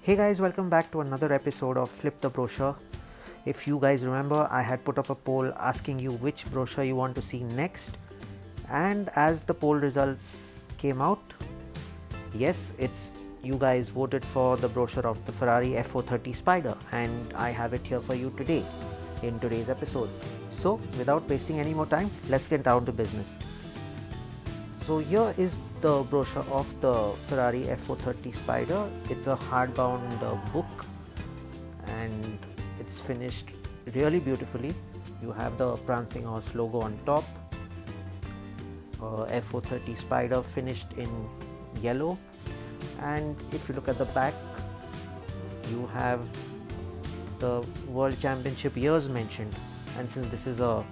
Hey guys, welcome back to another episode of Flip the Brochure. If you guys remember, I had put up a poll asking you which brochure you want to see next, and as the poll results came out, yes, it's you guys voted for the brochure of the Ferrari F430 Spider, and I have it here for you today in today's episode. So without wasting any more time, let's get down to business. So here is the brochure of the Ferrari F430 Spider. It's a hardbound book and it's finished really beautifully. You have the prancing horse logo on top. F430 Spider finished in yellow, and if you look at the back, you have the World Championship years mentioned, and since this is a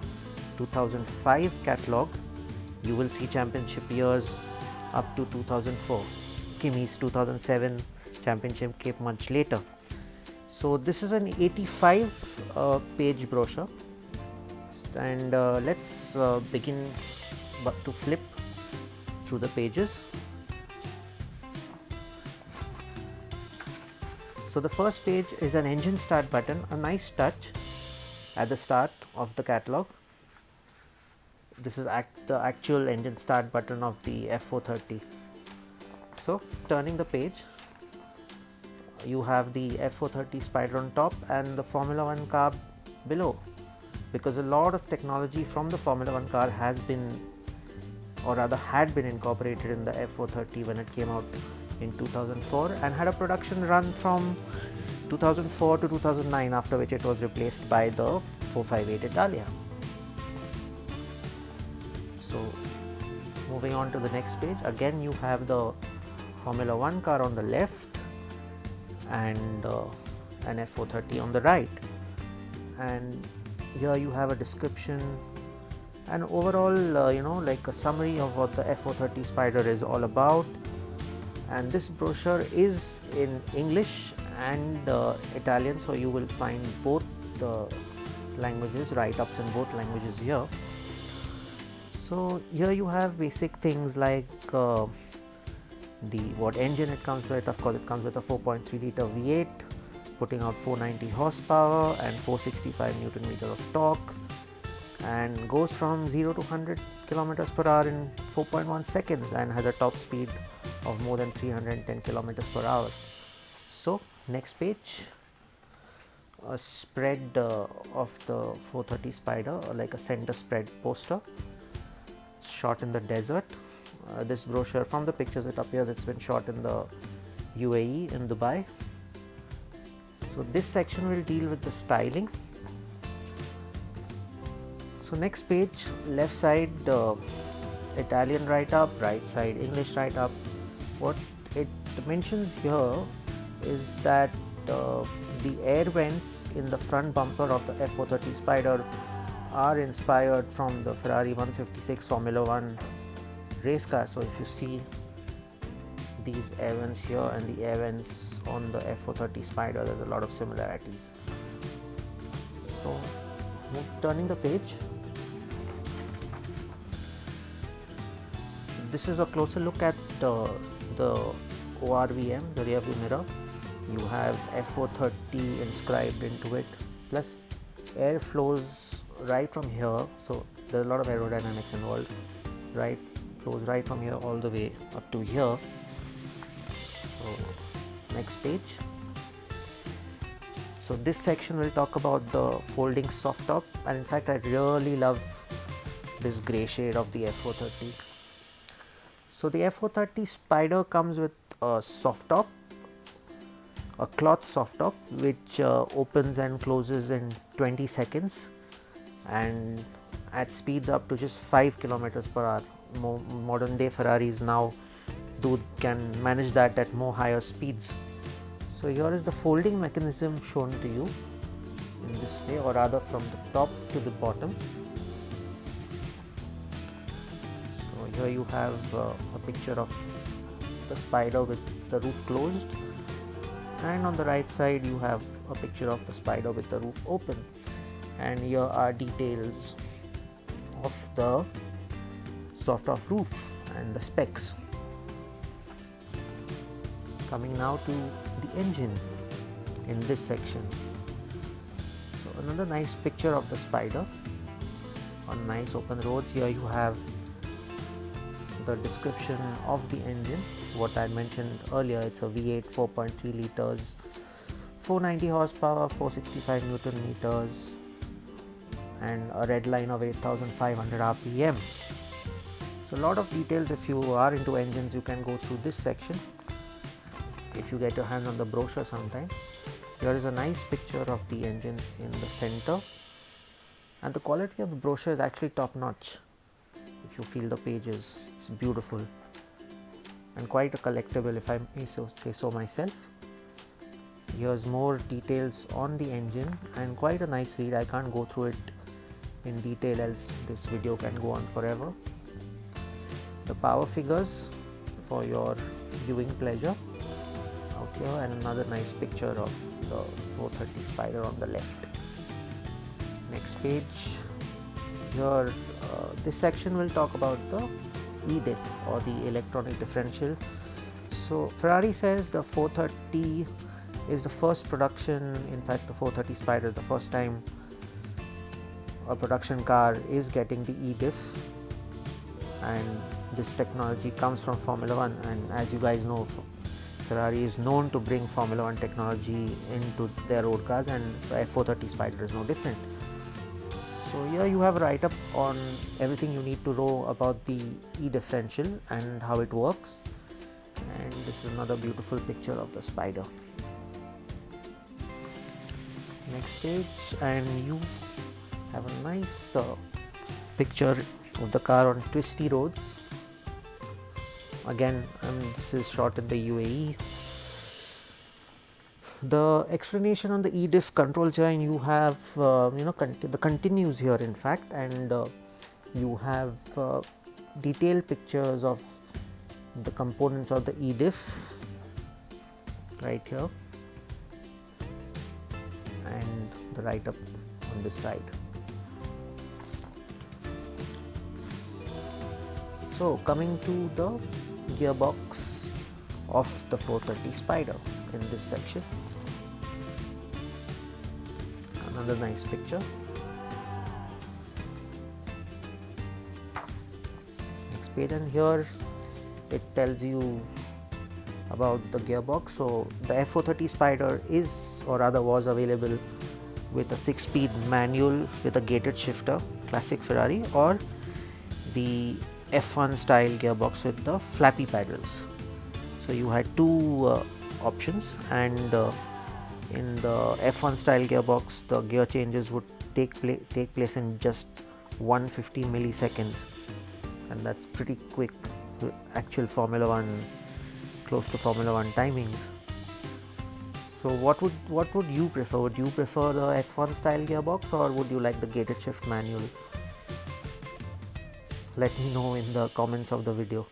2005 catalogue, you will see championship years up to 2004. Kimi's 2007 championship came much later. So this is an 85 page brochure, and let's begin to flip through the pages. So the first page is an engine start button, a nice touch at the start of the catalogue. This is the actual engine start button of the F430. So turning the page, you have the F430 Spider on top and the Formula 1 car below, because a lot of technology from the Formula 1 car has been, or rather had been, incorporated in the F430 when it came out in 2004 and had a production run from 2004 to 2009, after which it was replaced by the 458 Italia. So moving on to the next page, again you have the Formula 1 car on the left and an F430 on the right, and here you have a description and overall like a summary of what the F430 Spider is all about. And this brochure is in English and Italian, so you will find both the languages, write-ups in both languages here. So here you have basic things like what engine it comes with. Of course, it comes with a 4.3 liter V8 putting out 490 horsepower and 465 Newton meter of torque, and goes from 0 to 100 kilometers per hour in 4.1 seconds and has a top speed of more than 310 kilometers per hour. So next page, a spread of the 430 Spider, like a center spread poster shot in the desert. This brochure, from the pictures it appears it's been shot in the UAE in Dubai. So this section will deal with the styling. So next page, left side Italian write-up, right side English write-up. What it mentions here is that the air vents in the front bumper of the F430 Spider are inspired from the Ferrari 156 Formula 1 race car. So if you see these air vents here and the air vents on the F430 Spider, there's a lot of similarities. So turning the page, so this is a closer look at the ORVM, the rear view mirror. You have F430 inscribed into it, plus air flows right from here, so there's a lot of aerodynamics involved. Right, flows right from here all the way up to here. So next page, so this section will talk about the folding soft top, and in fact I really love this grey shade of the F430. So the F430 Spider comes with a soft top, a cloth soft top, which opens and closes in 20 seconds and at speeds up to just 5 kilometers per hour. Modern day Ferraris now can manage that at more higher speeds. So here is the folding mechanism shown to you in this way, or rather from the top to the bottom. So here you have a picture of the Spider with the roof closed, and on the right side you have a picture of the Spider with the roof open, and here are details of the soft off roof and the specs. Coming now to the engine in this section. So another nice picture of the Spider on nice open roads. Here you have the description of the engine, what I mentioned earlier. It's a V8 4.3 liters, 490 horsepower, 465 newton meters, and a red line of 8500 rpm. So a lot of details. If you are into engines, you can go through this section if you get your hands on the brochure sometime. Here is a nice picture of the engine in the center, and the quality of the brochure is actually top notch. If you feel the pages, it's beautiful and quite a collectible, if I may say so myself. Here's more details on the engine and quite a nice read. I can't go through it in detail, else this video can go on forever. The power figures for your viewing pleasure out here, and another nice picture of the 430 Spider on the left. Next page. Here this section will talk about the eDiff, or the electronic differential. So Ferrari says the 430 is the first production, in fact the 430 Spider is the first time a production car is getting the eDiff, and this technology comes from Formula 1, and as you guys know, Ferrari is known to bring Formula 1 technology into their road cars, and the F430 Spider is no different. So here you have a write-up on everything you need to know about the e-differential and how it works, and this is another beautiful picture of the Spider. Next page, and you have a nice picture of the car on twisty roads. Again, this is shot in the UAE. The explanation on the eDiff controls here, and you have the continues here in fact, and you have detailed pictures of the components of the eDiff right here, and the write-up on this side. So coming to the gearbox of the 430 Spider in this section. Another nice picture. Next page, and here it tells you about the gearbox. So the F430 Spider is, or rather was, available with a 6-speed manual with a gated shifter, classic Ferrari, or the F1 style gearbox with the flappy paddles. So you had two options, and in the F1 style gearbox the gear changes would take place in just 150 milliseconds, and that's pretty quick to actual Formula 1, close to Formula 1 timings. So what would you prefer? Would you prefer the F1 style gearbox, or would you like the gated shift manual? Let me know in the comments of the video.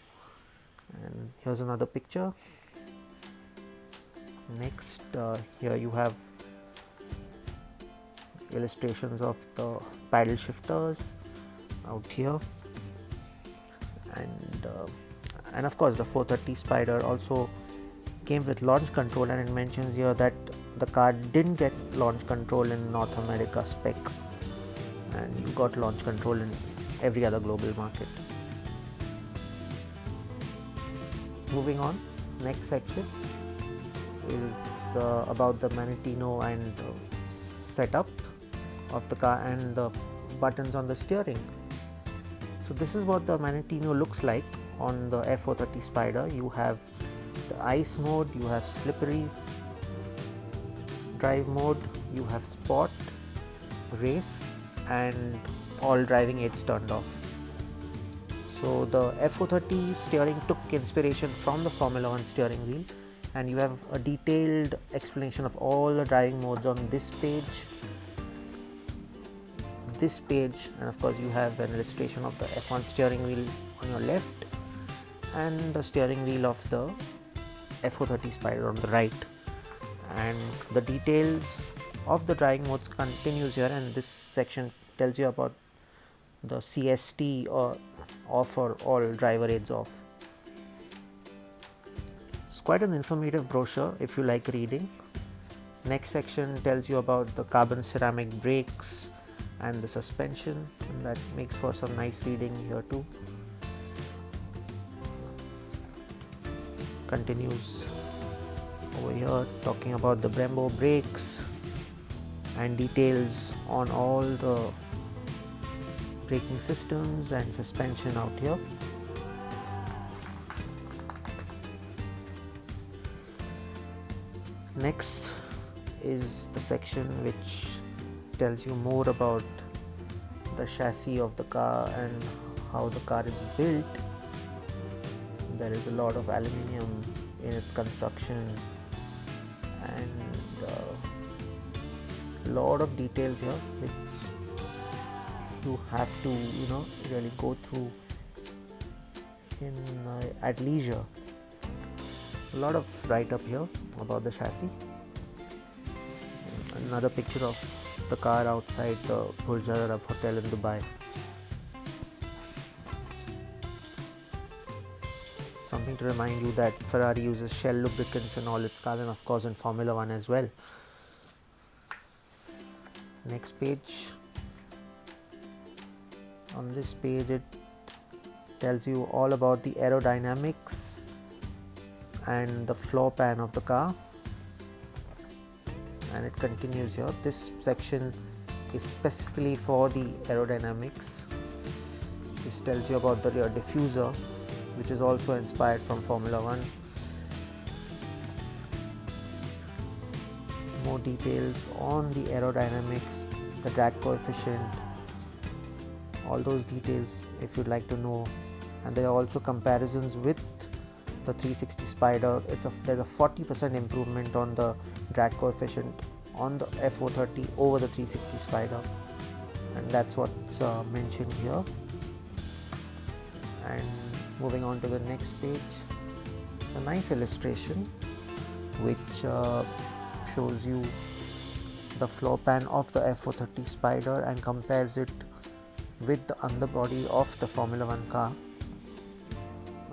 And here's another picture. Next, here you have illustrations of the paddle shifters out here, and of course the 430 Spider also came with launch control, and it mentions here that the car didn't get launch control in North America spec, and you got launch control in every other global market. Moving on, next section is about the Manettino and setup of the car and the buttons on the steering. So this is what the Manettino looks like on the F430 Spider. You have the ice mode, you have slippery drive mode, you have sport, race, and all driving aids turned off. So the F430 steering took inspiration from the Formula 1 steering wheel, and you have a detailed explanation of all the driving modes on this page, and of course you have an illustration of the F1 steering wheel on your left and the steering wheel of the F430 Spider on the right, and the details of the driving modes continues here, and this section tells you about the CST, or off, or all driver aids off. quite an informative brochure if you like reading. Next section tells you about the carbon ceramic brakes and the suspension, and that makes for some nice reading here too. Continues over here talking about the Brembo brakes and details on all the braking systems and suspension out here. Next is the section which tells you more about the chassis of the car and how the car is built. There is a lot of aluminium in its construction and a lot of details here which you have to really go through in at leisure. A lot of write up here about the chassis. Another picture of the car outside the Brochure hotel in Dubai. Something to remind you that Ferrari uses Shell lubricants in all its cars, and of course in Formula 1 as well. Next page. On this page it tells you all about the aerodynamics and the floor pan of the car, and it continues here. This section is specifically for the aerodynamics. This tells you about the rear diffuser, which is also inspired from Formula 1. More details on the aerodynamics, the drag coefficient, all those details if you'd like to know. And there are also comparisons with the 360 Spider. There's a 40% improvement on the drag coefficient on the F430 over the 360 Spider, and that's what's mentioned here. And moving on to the next page, it's a nice illustration which shows you the floor pan of the F430 Spider and compares it with the underbody of the Formula 1 car,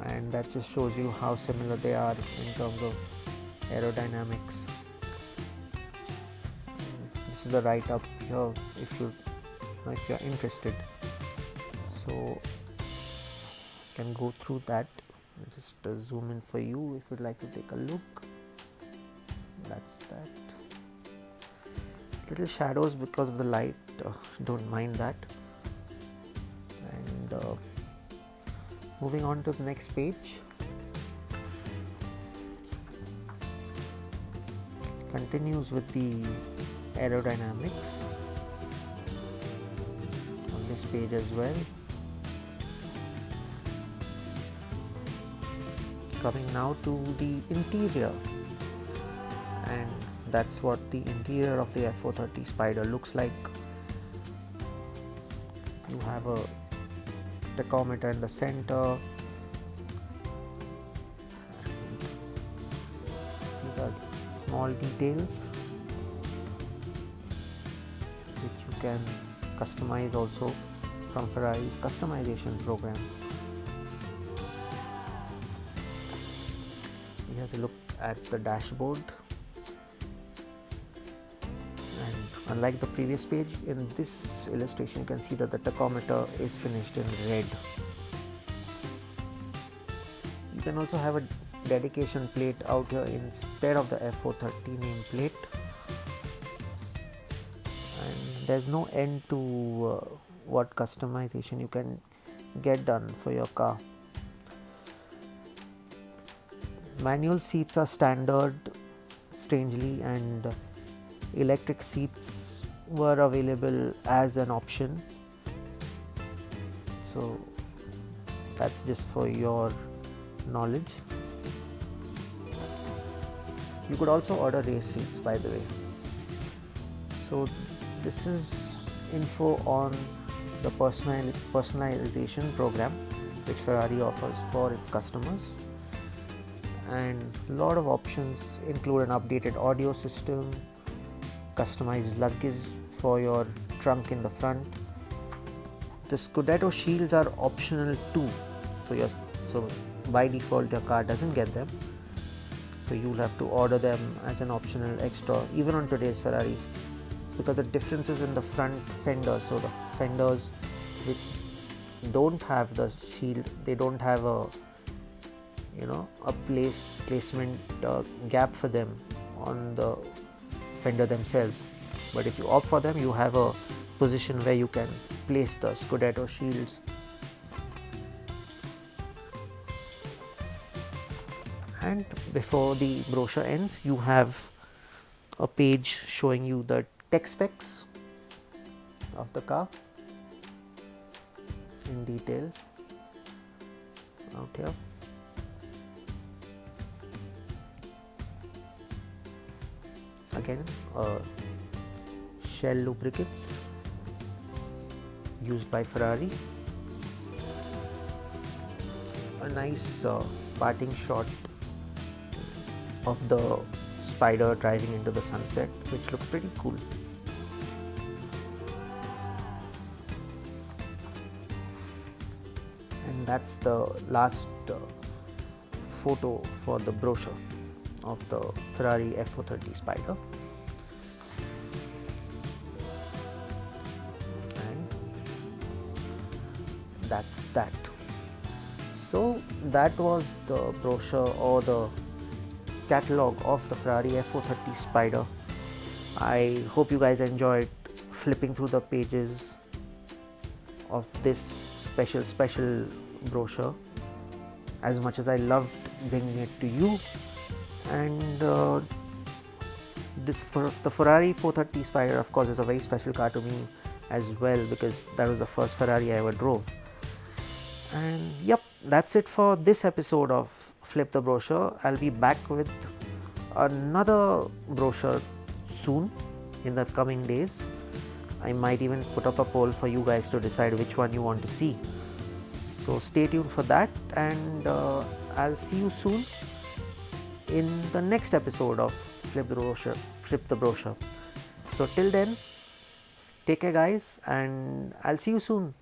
and that just shows you how similar they are in terms of aerodynamics. This is the write up here if you're interested, so you can go through that. I'll just zoom in for you if you'd like to take a look. That's that. Little shadows because of the light, don't mind that. And moving on to the next page, continues with the aerodynamics on this page as well. Coming now to the interior, and that's what the interior of the F430 Spider looks like. You have a tachometer in the center. These are small details which you can customize also from Ferrari's customization program. Here's a look at the dashboard, and unlike the previous page, in this illustration you can see that the tachometer is finished in red. You can also have a dedication plate out here instead of the F430 nameplate, and there's no end to what customization you can get done for your car. Manual seats are standard, strangely, and electric seats were available as an option, so that's just for your knowledge. You could also order race seats, by the way. So this is info on the personalization program which Ferrari offers for its customers, and a lot of options include an updated audio system, customized luggage for your trunk in the front. The Scudetto shields are optional too, so by default your car doesn't get them, so you'll have to order them as an optional extra even on today's Ferraris, because the differences in the front fenders. So the fenders which don't have the shield, they don't have a a placement gap for them on the fender themselves, but if you opt for them, you have a position where you can place the Scudetto shields. And before the brochure ends, you have a page showing you the tech specs of the car in detail out here. Again, shell lubricants used by Ferrari, a nice parting shot of the Spider driving into the sunset, which looks pretty cool. And that's the last photo for the brochure of the Ferrari F430 Spider. And that's that. So that was the brochure or the catalog of the Ferrari F430 Spider. I hope you guys enjoyed flipping through the pages of this special brochure as much as I loved bringing it to you. And the Ferrari 430 Spider, of course, is a very special car to me as well, because that was the first Ferrari I ever drove. And yep, that's it for this episode of Flip the Brochure. I'll be back with another brochure soon in the coming days. I might even put up a poll for you guys to decide which one you want to see. So stay tuned for that, and I'll see you soon in the next episode of Flip the Brochure. So till then, take care guys, and I'll see you soon.